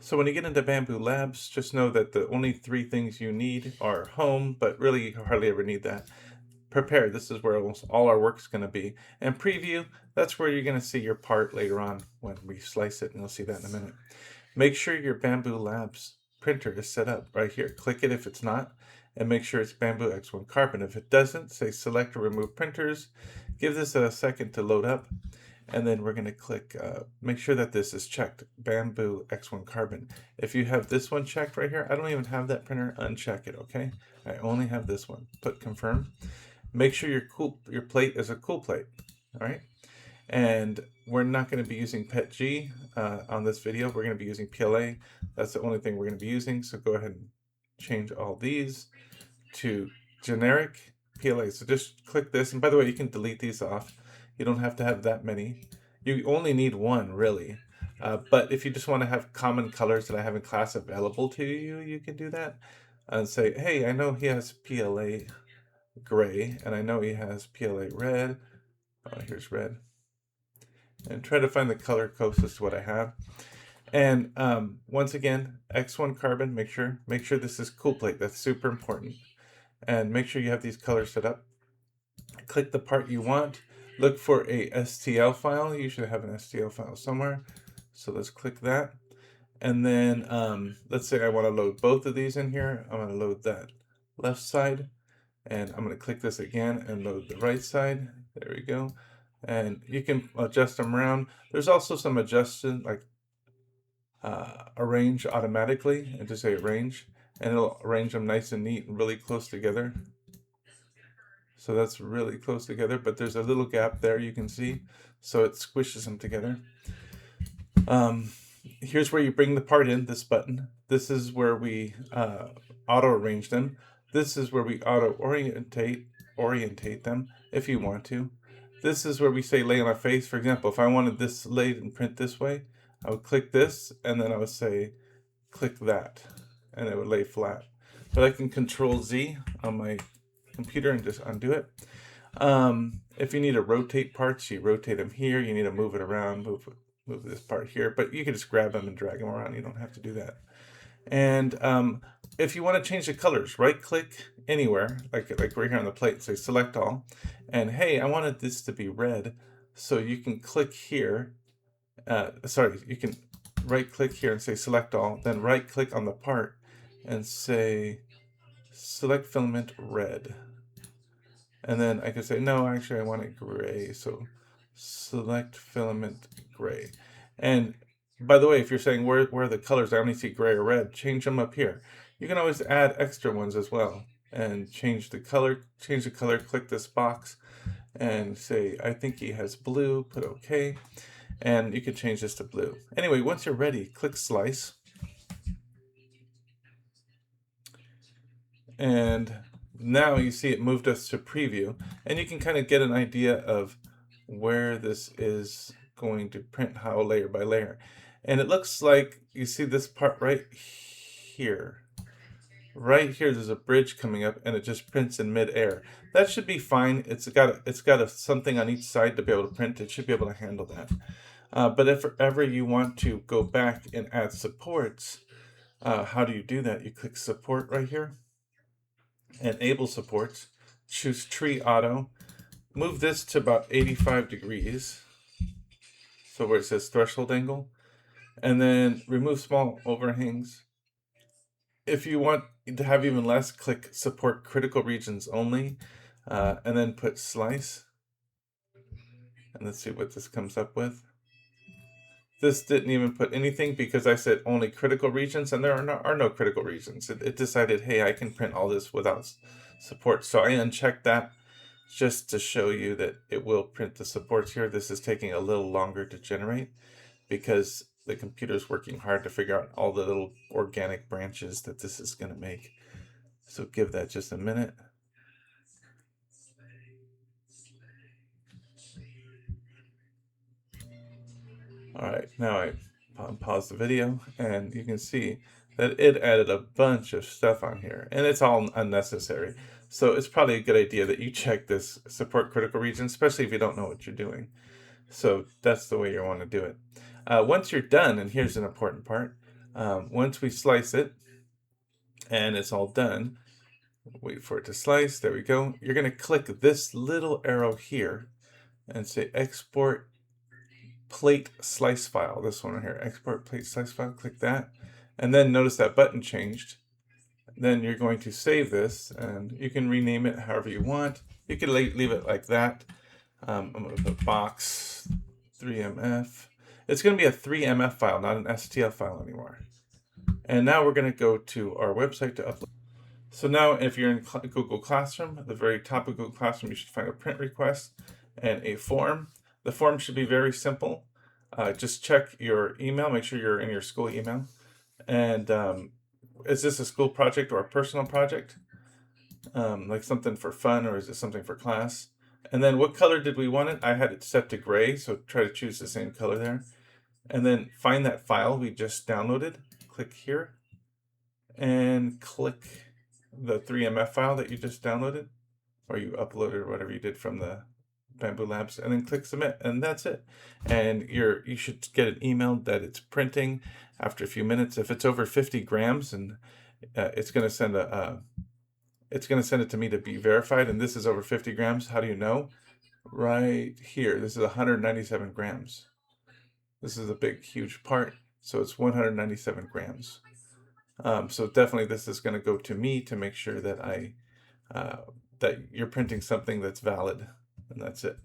So when you get into Bambu Labs, just know that the only three things you need are home, but really you hardly ever need that. Prepare, this is where almost all our work is going to be. And preview, that's where you're going to see your part later on when we slice it, and you'll see that in a minute. Make sure your Bambu Labs printer is set up right here. Click it if it's not, and make sure it's Bambu X1 Carbon. If it doesn't, say select or remove printers. Give this a second to load up, and then we're going to click, make sure that this is checked, Bambu X1 Carbon. If you have this one checked right here, I don't even have that printer, uncheck it, okay? I only have this one. Put confirm. Make sure your plate is a cool plate, all right? And we're not going to be using PETG on this video. We're going to be using PLA. That's the only thing we're going to be using. So go ahead and change all these to generic PLA. So just click this. And by the way, you can delete these off. You don't have to have that many. You only need one, really. But if you just want to have common colors that I have in class available to you, you can do that. And say, hey, I know he has PLA gray, and I know he has PLA red. Oh, here's red. And try to find the color closest to what I have. And once again, X1 Carbon, make sure this is cool plate. That's super important. And make sure you have these colors set up. Click the part you want. Look for a STL file. You should have an STL file somewhere. So let's click that. And then let's say I want to load both of these in here. I'm going to load that left side. And I'm going to click this again and load the right side. There we go. And you can adjust them around. There's also some adjustment, like arrange automatically, and just say arrange, and it'll arrange them nice and neat and really close together. So that's really close together, but there's a little gap there you can see, so it squishes them together. Here's where you bring the part in, this button. This is where we auto arrange them. This is where we auto orientate them if you want to. This is where we say lay on a face. For example, if I wanted this laid and print this way, I would click this, and then I would say click that, and it would lay flat. But I can Control Z on my computer and just undo it. If you need to rotate parts, you rotate them here. You need to move it around, move this part here, but you can just grab them and drag them around. You don't have to do that. And if you want to change the colors, right click anywhere, like right here on the plate, say select all, and hey, I wanted this to be red, so you can click here. You can right click here and say select all, then right click on the part and say select filament red. And then I can say, no, actually I want it gray, so select filament gray. And by the way, if you're saying where are the colors, I only see gray or red, change them up here. You can always add extra ones as well and change the color, click this box and say, I think he has blue, put OK. And you can change this to blue. Anyway, once you're ready, click slice. And now you see it moved us to preview, and you can kind of get an idea of where this is going to print how layer by layer. And it looks like you see this part right here. Right here, there's a bridge coming up, and it just prints in mid-air. That should be fine. It's got something on each side to be able to print. It should be able to handle that. But if ever you want to go back and add supports, how do you do that? You click support right here, enable supports, choose tree auto, move this to about 85 degrees, so where it says threshold angle, and then remove small overhangs. If you want to have even less, click support critical regions only, and then put slice, and let's see what this comes up with. This didn't even put anything because I said only critical regions, and there are no critical regions. It decided, hey, I can print all this without support. So I unchecked that just to show you that it will print the supports here. This is taking a little longer to generate because the computer's working hard to figure out all the little organic branches that this is going to make. So give that just a minute. All right, now I pause the video, and you can see that it added a bunch of stuff on here, and it's all unnecessary. So it's probably a good idea that you check this support critical region, especially if you don't know what you're doing. So that's the way you want to do it. Once you're done, and here's an important part, Once we slice it and it's all done, wait for it to slice. There we go. You're going to click this little arrow here and say export plate slice file. This one right here, export plate slice file. Click that. And then notice that button changed. Then you're going to save this and you can rename it however you want. You can leave it like that. I'm going to put box 3MF. It's going to be a 3MF file, not an STL file anymore. And now we're going to go to our website to upload. So now if you're in Google Classroom, at the very top of Google Classroom, you should find a print request and a form. The form should be very simple. Just check your email, make sure you're in your school email. And is this a school project or a personal project? Like something for fun, or is it something for class? And then what color did we want it? I had it set to gray, so try to choose the same color there. And then find that file we just downloaded. Click here and click the 3MF file that you just downloaded, or you uploaded, or whatever you did from the Bambu Labs, and then click submit, and that's it. And you should get an email that it's printing after a few minutes. If it's over 50 grams, and it's going to send it to me to be verified, and this is over 50 grams. How do you know? Right here, this is 197 grams. This is a big, huge part, so it's 197 grams. So definitely this is going to go to me to make sure that that you're printing something that's valid, and that's it.